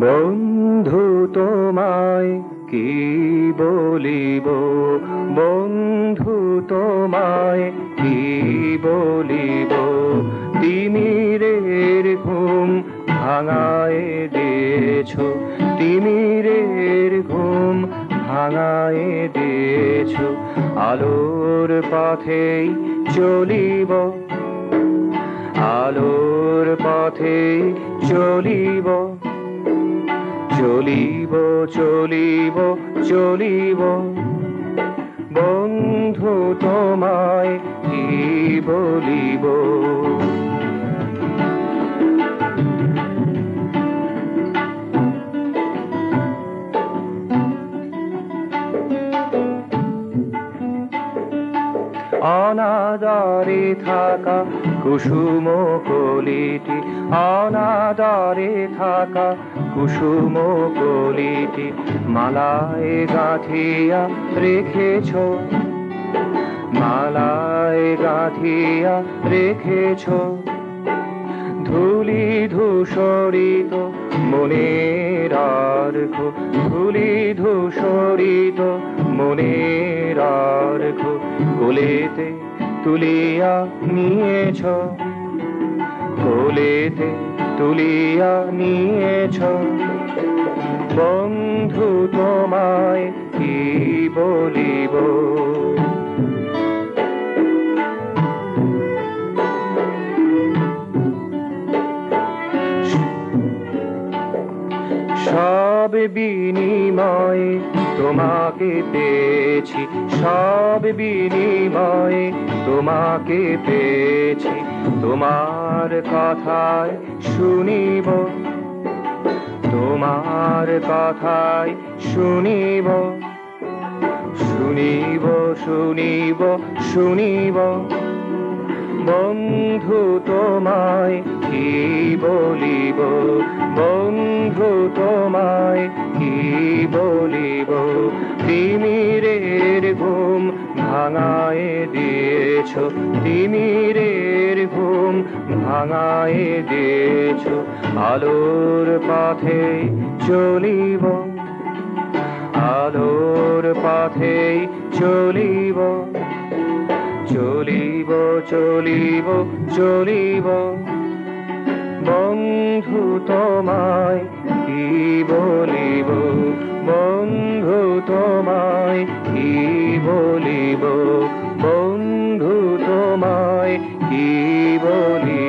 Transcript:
বন্ধু তোমায় কি বলিব, বন্ধু তোমায় কি বলিব, তিমিরের ঘুম ভাঙায় দিয়েছ, তিমিরের ঘুম ভাঙায় দিয়েছ। আলোর পথেই চলিব, আলোর পথেই চলিব, চলিব চলিব চলিব, বন্ধু তোমায় কি বলিব। অনাদারে থাকা কুসুম কলিটি, অনাদারে থাকা কুসুম কলিটি মালায় গাঁথিয়া রেখেছ, মালায় গাঁথিয়া রেখেছ। ধুলি ধূসরিত মনের আর্ঘ, ধুলি ধূসরিত মনের আর্ঘ কোলেতে তুলিয়া নিয়েছ, কোলেতে তুলিয়া নিয়েছ। বন্ধু তোমায় কি বলিব। সব বিনিময়ে তোমাকে পেয়েছি, সব বিনিময়ে তোমাকে পেয়েছি। তোমার কথায় শুনিব, তোমার কথায় শুনিব, শুনিব শুনিব শুনিব। বন্ধু তোমায় কি বলিব, বন্ধু তোমায় কি বলিব। তিমিরের ঘুম ভাঙায় দিয়েছ, তিমিরের ঘুম ভাঙায় দিয়েছ। আলোর পথে চলিব, আলোর পথে চলিব, চলিব চলিব চলিব। বন্ধু তোমায় কি বলিব, বন্ধু তোমায় কি বলিব, বন্ধু তোমায় কি বলিব।